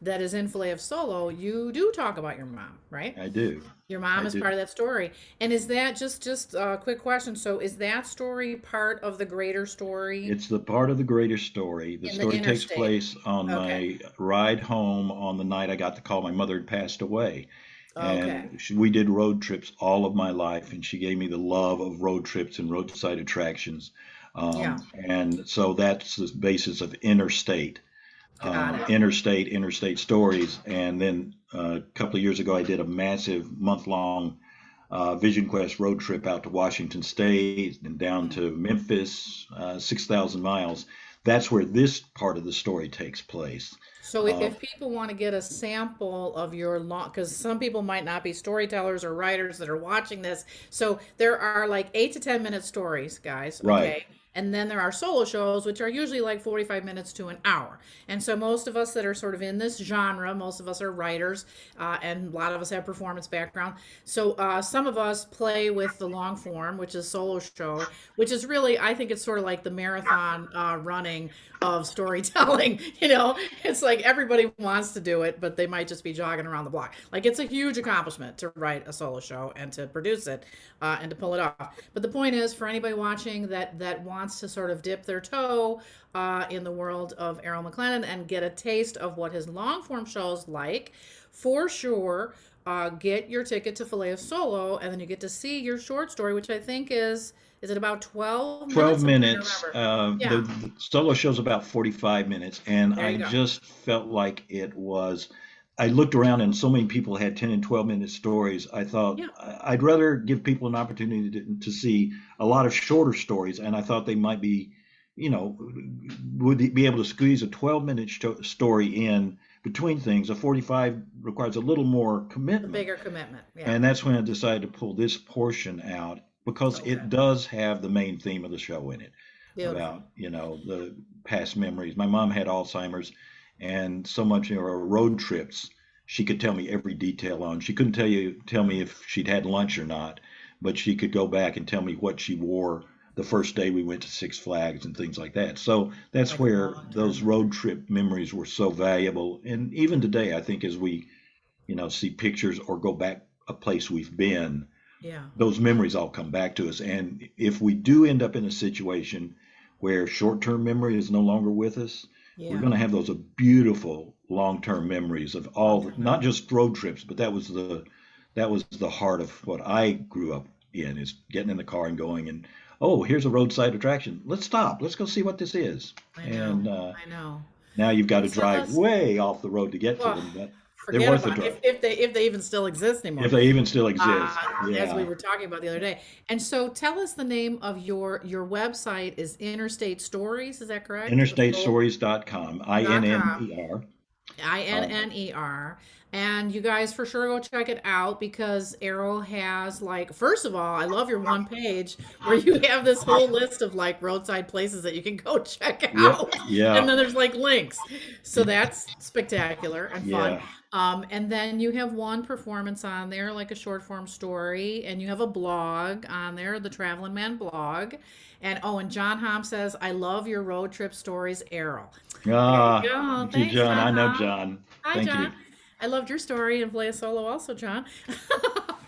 that is in Filet of Solo, you do talk about your mom, right? I do. Your I mom is do. part of that story. And is that just a quick question. So is that story part of the greater story It's the part of the greater story. The in the story takes interstate? place on Okay. my ride home on the night I got the call my mother had passed away. Okay. And we did road trips all of my life, and she gave me the love of road trips and roadside attractions. Yeah. And so that's the basis of interstate. Got it. Interstate stories. And then a couple of years ago, I did a massive month-long Vision Quest road trip out to Washington State and down Hmm. to Memphis, 6,000 miles. That's where this part of the story takes place. So Uh, if people want to get a sample of your long, because some people might not be storytellers or writers that are watching this. So there are like 8 to 10 minute stories, guys. right, Okay. And then there are solo shows, which are usually like 45 minutes to an hour. And so most of us that are sort of in this genre, most of us are writers, and a lot of us have performance background. So some of us play with the long form, which is solo show, which is really, I think it's sort of like the marathon running of storytelling. It's like everybody wants to do it, but they might just be jogging around the block. Like it's a huge accomplishment to write a solo show and to produce it and to pull it off. But the point is, for anybody watching that wants to sort of dip their toe in the world of Errol McLendon and get a taste of what his long form shows like, for sure. Get your ticket to Filet of Solo, and then you get to see your short story, which I think is it about 12 12 minutes? I'm trying to minutes. remember. The, Yeah, the solo show's about 45 minutes, and there I you go. just felt like it was. I looked around, and so many people had 10 and 12-minute stories. I thought Yeah, I'd rather give people an opportunity to see a lot of shorter stories, and I thought they might be, you know, would be able to squeeze a 12-minute story in between things. A 45 requires a little more the commitment. bigger commitment. Yeah. And that's when I decided to pull this portion out because Okay. it does have the main theme of the show in it Beautiful. about, the past memories. My mom had Alzheimer's, and so much in her road trips, she could tell me every detail on. She couldn't tell me if she'd had lunch or not, but she could go back and tell me what she wore the first day we went to Six Flags and things like that. So that's Like a where long those time. road trip memories were so valuable. And even today, I think as we see pictures or go back a place we've been, Yeah. those memories all come back to us. And if we do end up in a situation where short-term memory is no longer with us, we're Yeah. going to have those beautiful long-term memories of Long all, term not memory. just road trips, but that was the heart of what I grew up in, is getting in the car and going and, oh, here's a roadside attraction. Let's stop. Let's go see what this is. I know. And I know. now you've got And to tell drive us, way off the road to get to well, them, but they're forget worth the about drive if they even still exist anymore. if they even still exist. As we Yeah. were talking about the other day. And so tell us the name of your website is Interstate Stories, is that correct? InterstateStories.com, Dot com. INNER. Um, INNER. And you guys for sure go check it out because Arrow has like, first of all, I love your one page where you have this whole list of like roadside places that you can go check yeah, out. And yeah, then there's like links. So that's spectacular and fun. yeah. And then you have one performance on there, like a short form story, and you have a blog on there, the Traveling Man blog. And oh, and John Hom says, I love your road trip stories, Arrow. There you go. Thank you, Thanks, John. I John know Hom. John. Hi, Thank John. you. I loved your story and play a solo also, John.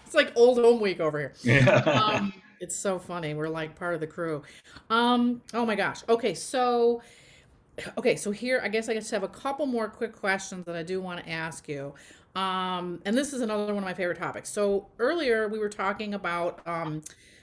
It's like old home week over here. Yeah. It's so funny. We're like part of the crew. Oh my gosh. Okay, so here I guess I just have a couple more quick questions that I do want to ask you. And this is another one of my favorite topics. So earlier we were talking about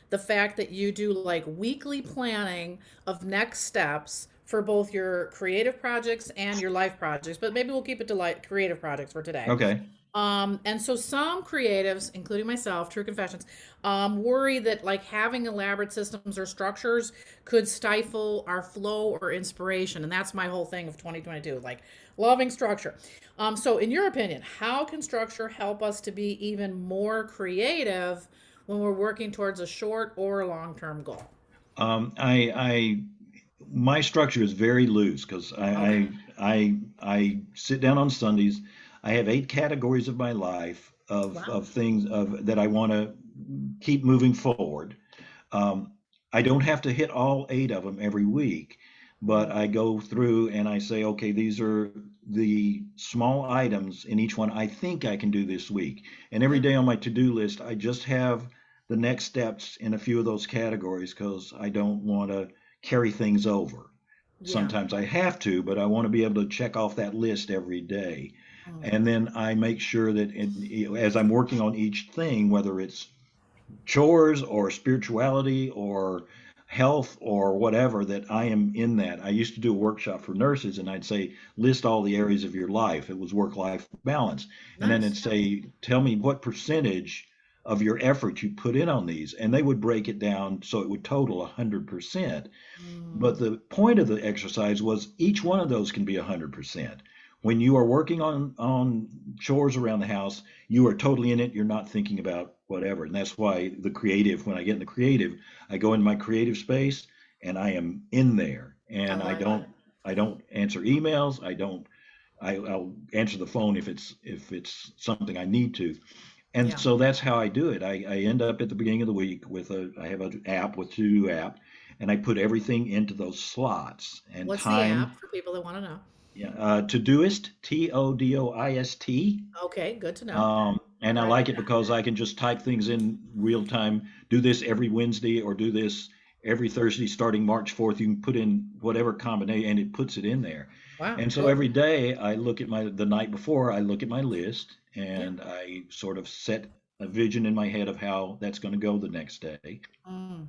the fact that you do like weekly planning of next steps for both your creative projects and your life projects, but maybe we'll keep it to like creative projects for today. Okay. And so some creatives, including myself, true confessions, worry that like having elaborate systems or structures could stifle our flow or inspiration. And that's my whole thing of 2022, like loving structure. So in your opinion, how can structure help us to be even more creative when we're working towards a short or long-term goal? I my structure is very loose because Okay. I sit down on Sundays. I have 8 categories of my life Wow. of things of that I want to keep moving forward. Um, I don't have to hit all 8 of them every week, but Mm, I go through and I say, okay, these are the small items in each one I think I can do this week. And every yeah. day on my to-do list, I just have the next steps in a few of those categories because I don't want to carry things over. Yeah. Sometimes I have to, but I want to be able to check off that list every day. Mm, And then I make sure that as I'm working on each thing, whether it's chores or spirituality or health or whatever, that I am in that. I used to do a workshop for nurses and I'd say list all the areas of your life. It was work life balance. And then nice. it'd Yeah. say tell me what percentage of your effort you put in on these, and they would break it down so it would total 100%. But Mm, the point of the exercise was each one of those can be 100%. When you are working on chores around the house, you are totally in it. You're not thinking about whatever. And that's why the creative, when I get in the creative, I go into my creative space and I am in there. I And love it. I don't answer emails. I'll answer the phone if it's something I need to. And Yeah. so that's how I do it. I end up at the beginning of the week with I have an app with To-Do app, and I put everything into those slots and What's the time. app for people that want to know? Yeah, Todoist, Todoist. Okay, good to know. And I'm I writing like it it down. because I can just type things in real time. Do this every Wednesday or do this every Thursday starting March 4th. You can put in whatever combination and it puts it in there. Wow, And so cool. every day I look at the night before, I look at my list Yeah. and I sort of set a vision in my head of how that's going to go the next day. Mm,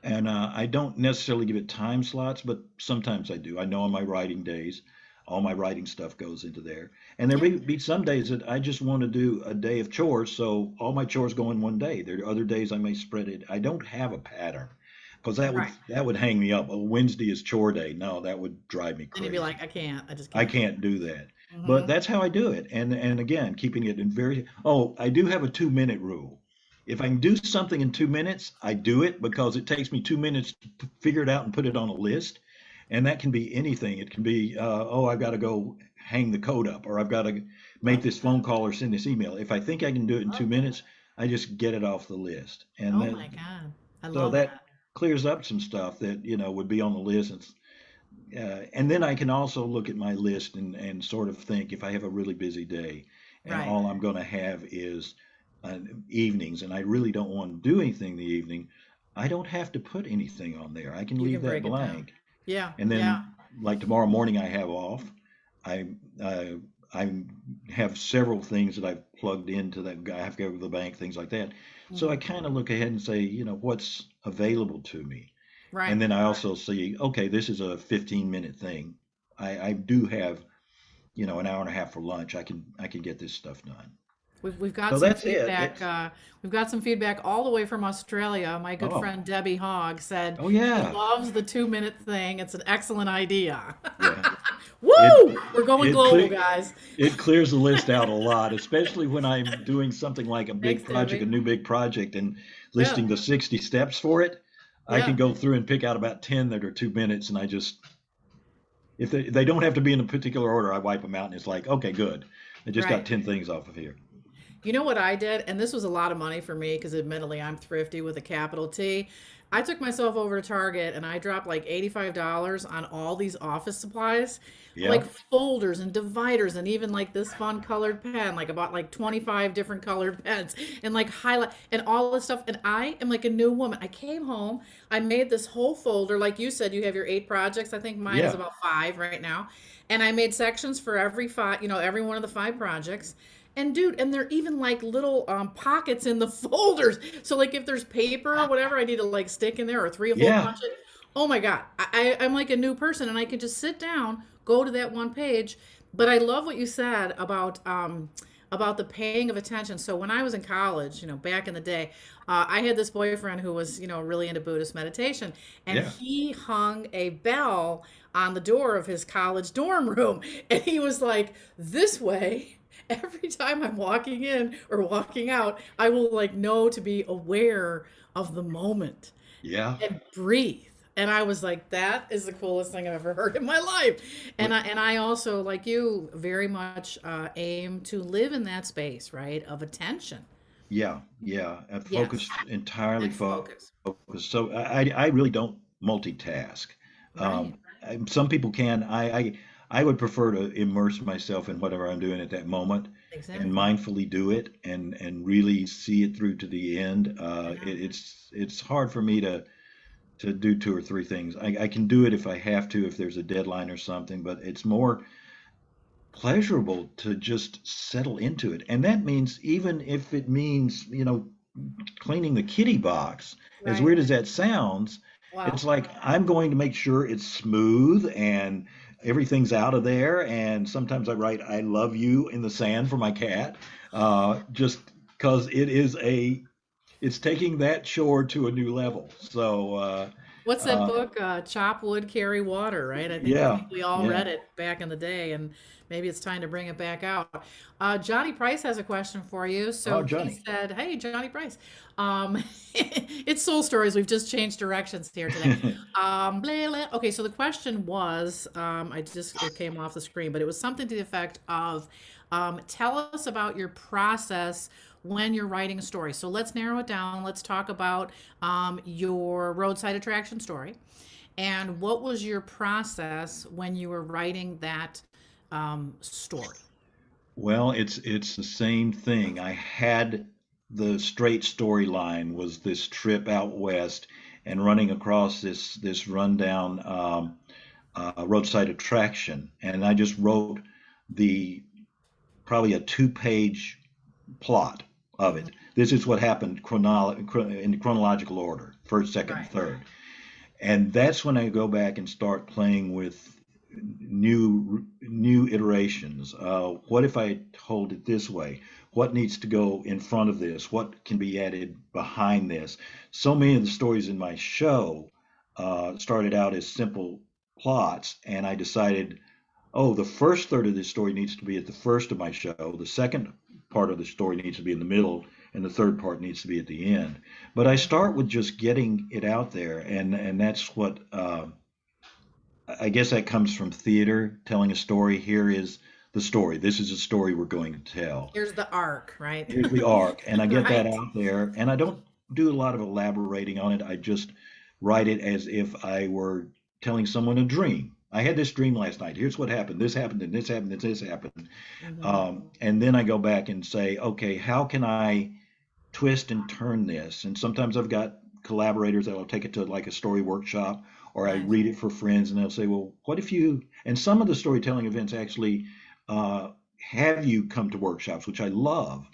And I don't necessarily give it time slots, but sometimes I do. I know on my writing days, all my writing stuff goes into there. And there yeah. be some days that I just want to do a day of chores, so all my chores go in one day. There are other days I may spread it. I don't have a pattern because Right. that would hang me up. Oh, Wednesday is chore day. No, that would drive me And you'd be like, crazy. I can't. I just I can't. can't do that. But Hmm. that's how I do it. And again, keeping it in very, oh, I do have a 2 minute rule. If I can do something in 2 minutes, I do it because it takes me 2 minutes to figure it out and put it on a list. And that can be anything. It can be, oh, I've got to go hang the code up, or I've got to make Love this that. phone call or send this email. If I think I can do it in two Love that. minutes, I just get it off the list. And Oh that, my God. I so love that that. clears up some stuff that, would be on the list. And then I can also look at my list and sort of think if I have a really busy day and Right. all I'm going to have is evenings and I really don't want to do anything in the evening, I don't have to put anything on there. I can You leave can that break it down. blank. Yeah. And Yeah. then, like tomorrow morning, I have off. I uh, I have several things that I've plugged into that I have to go to the bank, things like that. So I Hmm. kind of look ahead and say, what's available to me. Right. And then I also see, okay, this is a 15-minute thing. I do have, an hour and a half for lunch. I can get this stuff done. We've got So some that's it. feedback. We've got some feedback all the way from Australia. My good Oh, friend Debbie Hogg said oh she yeah, loves the 2 minute thing. It's an excellent idea. yeah. It Woo! We're going it global, cle- guys. it clears the list out a lot, especially when I'm doing something like a Thanks, big project, a Debbie. new big project, and Yeah, listing the 60 steps for it. I yeah. can go through and pick out about 10 that are 2 minutes, and I just if they don't have to be in a particular order, I wipe them out, and it's like, okay, good. I just got Right. 10 things off of here. You know what I did? And this was a lot of money for me because admittedly I'm thrifty with a capital T. I took myself over to Target and I dropped like $85 on all these office supplies, like Yeah, folders and dividers and even like this fun colored pen. Like I bought like 25 different colored pens and like highlight and all this stuff. And I am like a new woman. I came home, I made this whole folder. Like you said, you have your 8 projects. I think mine is yeah. about five right now. And I made sections for every five, every one of the 5 projects. And dude, and they're even like little pockets in the folders. So like if there's paper or whatever I need to like stick in there or three-hole Yeah, punch it. Oh my God. I'm like a new person and I can just sit down, go to that one page. But I love what you said about about the paying of attention. So when I was in college, back in the day, I had this boyfriend who was, really into Buddhist meditation, and Yeah. he hung a bell on the door of his college dorm room, and he was like, "This way." Every time I'm walking in or walking out, I will like know to be aware of the moment Yeah. and breathe. And I was like, that is the coolest thing I've ever heard in my life. And Well, I also, like you, very much aim to live in that space, right, of attention. yeah. Yeah. I Yes, focused entirely and focus. focused. So I really don't multitask. Right. Some people can. I would prefer to immerse myself in whatever I'm doing at that moment and Exactly. mindfully do it and really see it through to the end. Yeah. It's hard for me to do two or three things. I can do it if I have to, if there's a deadline or something, but it's more pleasurable to just settle into it. And that means even if it means, cleaning the kitty box, as Right. weird as that sounds, it's Wow. like I'm going to make sure it's smooth and everything's out of there. And sometimes I write "I love you" in the sand for my cat, just because it's taking that chore to a new level. So What's that uh, book? Chop Wood, Carry Water, right? I think yeah, we all yeah. read it back in the day, and maybe it's time to bring it back out. Johnny Price has a question for you. Oh, So he Johnny. said, "Hey, Johnny Price, it's Soul Stories. We've just changed directions here today." Blah, blah. Okay, so the question was, it came off the screen, but it was something to the effect of, tell us about your process when you're writing a story. So let's narrow it down. Let's talk about your roadside attraction story. And what was your process when you were writing that story? Well, it's the same thing. I had the straight storyline was this trip out west and running across this rundown roadside attraction, and I just wrote the probably a two-page plot of Hmm. it. This is what happened in chronological order, first, second, Right. third. And that's when I go back and start playing with new iterations. What if I hold it this way? What needs to go in front of this? What can be added behind this? So many of the stories in my show started out as simple plots, and I decided, oh, the first third of this story needs to be at the first of my show. The second part of the story needs to be in the middle, and the third part needs to be at the end. But I start with just getting it out there, and that's what I guess that comes from theater, telling a story. Here is the story. This is a story we're going to tell. Here's the arc, right? Here's the arc, and I get that Right. out there, and I don't do a lot of elaborating on it. I just write it as if I were telling someone a dream. I had this dream last night. Here's what happened. This happened, and this happened, and this happened. Hmm. And then I go back and say, okay, how can I twist and turn this? And sometimes I've got collaborators that will take it to like a story workshop, or I Nice. read it for friends, and they'll say, well, what if you? And some of the storytelling events actually uh, have you come to workshops, which I love.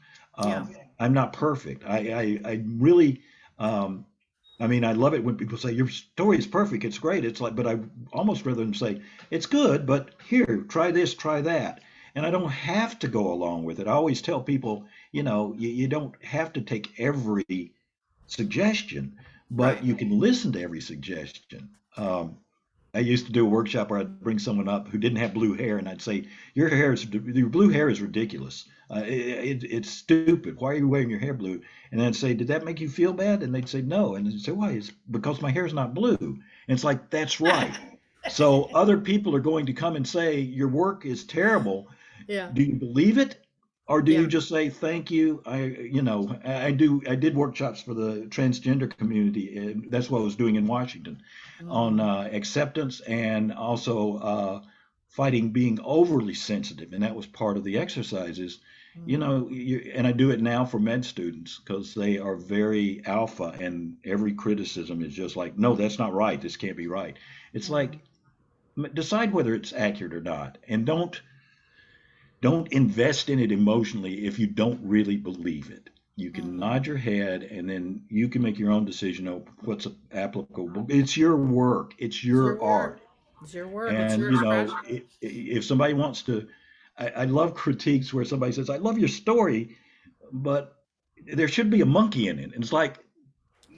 Yeah. I'm not perfect. I really, um, I mean, I love it when people say your story is perfect. It's great. It's like, but I almost rather than say it's good, but here, try this, try that. And I don't have to go along with it. I always tell people, you don't have to take every suggestion, but Right. you can listen to every suggestion. I used to do a workshop where I'd bring someone up who didn't have blue hair, and I'd say, your blue hair is ridiculous. It's stupid. Why are you wearing your hair blue?" And then I'd say, "Did that make you feel bad?" And they'd say, "No." And I'd say, "Why?" It's because my hair's not blue. And it's like, that's right. So other people are going to come and say, your work is terrible. Yeah. Do you believe it? Or do Yeah. you just say thank you? I did workshops for the transgender community, and that's what I was doing in Washington on Hmm. acceptance and also fighting being overly sensitive, and that was part of the exercises. Hmm. And I do it now for med students because they are very alpha, and every criticism is just like, no, that's not right. This can't be right. It's like, Hmm. decide whether it's accurate or not, and don't invest in it emotionally if you don't really believe it. You can Hmm. nod your head and then you can make your own decision of what's applicable. It's your work, it's It's your your work. art. It's your work. It's And, your expression. if somebody wants to, I love critiques where somebody says, "I love your story, but there should be a monkey in it." And it's like,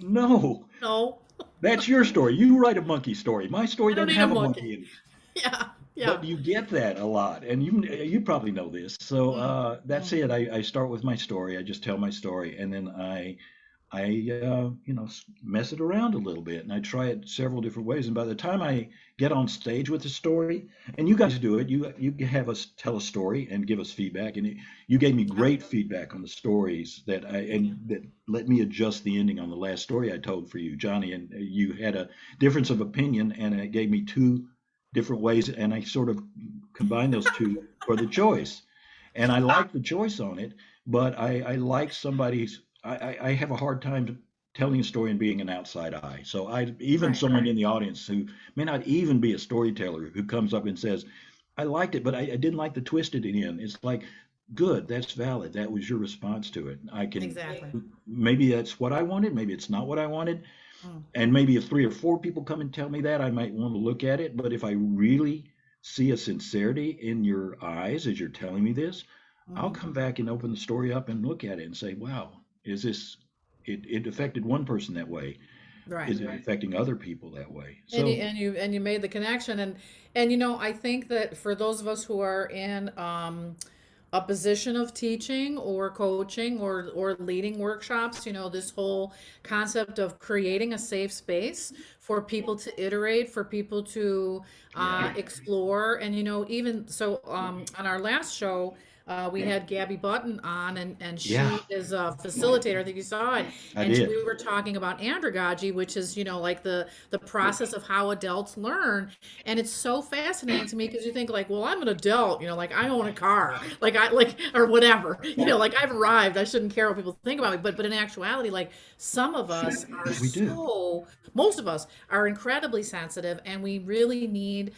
no, No, that's your story. You write a monkey story. My story I don't doesn't need a have a monkey. monkey in it. Yeah, yeah. But you get that a lot, and you probably know this. So Mm, that's mm, it. I start with my story. I just tell my story, and then I mess it around a little bit, and I try it several different ways. And by the time I get on stage with the story, and you guys do it, you have us tell a story and give us feedback, and you gave me yeah, great feedback on the stories yeah. that let me adjust the ending on the last story I told for you, Johnny. And you had a difference of opinion, and it gave me two different ways, and I sort of combined those two for the choice. And I like the choice on it, but I like somebody's. I have a hard time telling a story and being an outside eye. So I even Right. someone in the audience who may not even be a storyteller who comes up and says, "I liked it, but I didn't like the twist at the end." It's like, good, that's valid. That was your response to it. I can Exactly. maybe that's what I wanted, maybe it's not what I wanted, Mm, and maybe if three or four people come and tell me that, I might want to look at it. But if I really see a sincerity in your eyes as you're telling me this, I'll mhm. come back and open the story up and look at it and say, wow, is this, it affected one person that way. Right. Is it affecting other people that way? And you So, made the connection, and I think that for those of us who are in a position of teaching or coaching or leading workshops, this whole concept of creating a safe space for people to iterate, for people to yeah, explore, and even so, on our last show. We had Gabby Button on, and yeah, she is a facilitator. I think you saw it, I and did. we were talking about andragogy, which is like the process of how adults learn, and it's so fascinating to me because you think like, well, I'm an adult, like I own a car, like I like or whatever, like I've arrived. I shouldn't care what people think about me, but in actuality, like some of us are We do. most of us are incredibly sensitive, and we really need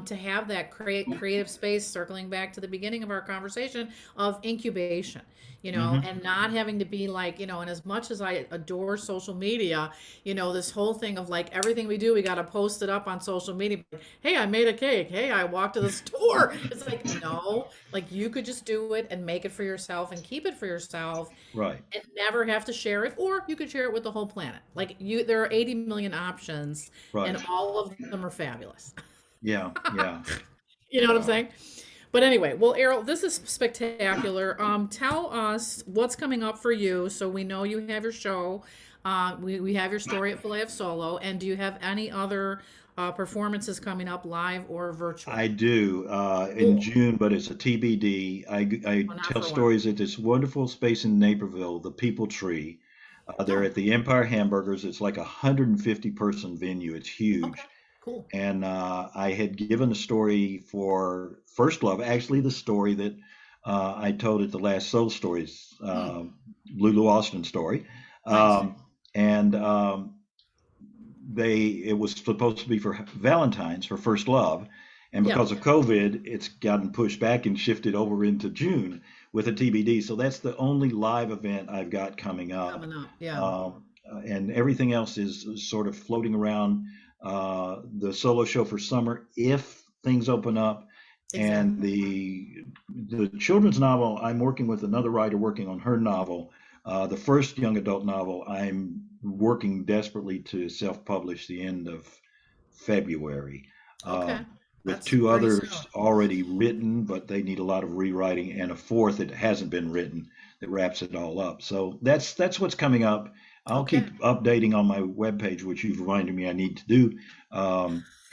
to have that creative space. Circling back to the beginning of our conversation of incubation, Hmm. and not having to be like, and as much as I adore social media, this whole thing of like everything we do, we got to post it up on social media. Hey, I made a cake. Hey, I walked to the store. It's like, no, like you could just do it and make it for yourself and keep it for yourself Right, and never have to share it, or you could share it with the whole planet. Like there are 80 million options, and right. all of them are fabulous. Yeah, yeah. You know what I'm Uh, saying? But anyway, well, Errol, this is spectacular. Tell us what's coming up for you, so we know you have your show. We have your story at Filet of Solo, and do you have any other performances coming up, live or virtual? I do in Cool. June, but it's a TBD. I Well, not tell for a while. stories at this wonderful space in Naperville, the People Tree. They're Oh, at the Empire Hamburgers. It's like a 150 person venue. It's okay. huge. Cool. And I had given a story for First Love, actually the story that I told at the last Soul Stories, Hmm. Lulu Austin story. Nice. And it was supposed to be for Valentine's for First Love, and Yeah. because of COVID, it's gotten pushed back and shifted over into June with a TBD. So that's the only live event I've got coming up, Coming up. Yeah. and everything else is sort of floating around. The solo show for summer, if things open up, and Exactly. the children's novel. I'm working with another writer working on her novel. The first young adult novel, I'm working desperately to self-publish the end of February, uh, Okay. with That's two pretty soon. others already written, but they need a lot of rewriting, and a fourth that hasn't been written that wraps it all up. So that's what's coming up. I'll Okay. keep updating on my webpage, which you've reminded me I need to do,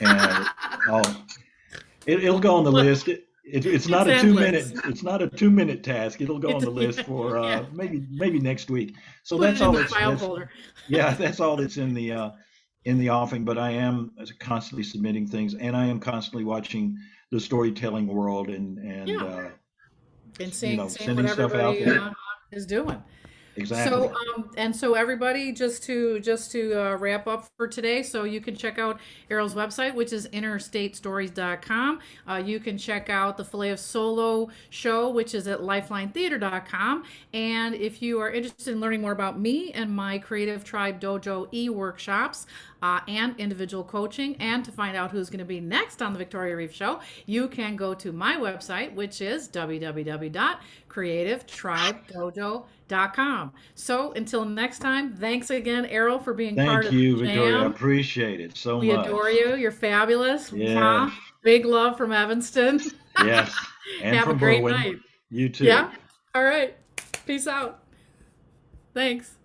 and I'll it'll go on the Well, list. It's it's not a endless. 2 minute, it's not a 2 minute task. It'll go on It's, the list for yeah. maybe next week. So Put that's it in all. the It's file that's folder. yeah, that's all that's in the offing. But I am constantly submitting things, and I am constantly watching the storytelling world, and Yeah. And seeing what sending stuff out everybody there. is doing. So, Exactly. and so everybody, just to wrap up for today, so you can check out Errol's website, which is interstatestories.com. You can check out the Filet of Solo show, which is at lifelinetheater.com. And if you are interested in learning more about me and my Creative Tribe Dojo e-workshops, and individual coaching, and to find out who's going to be next on the Victoria Reef Show, you can go to my website, which is www.creativetribedojo.com. So until next time, thanks again, Errol, for being part Thank of the you, Victoria. I jam. appreciate it so We adore much. you. You're fabulous. Yes, Mwah. Big love from Evanston. yes. And Have a from great Berwyn, night. you too. Yeah? All right. Peace out. Thanks.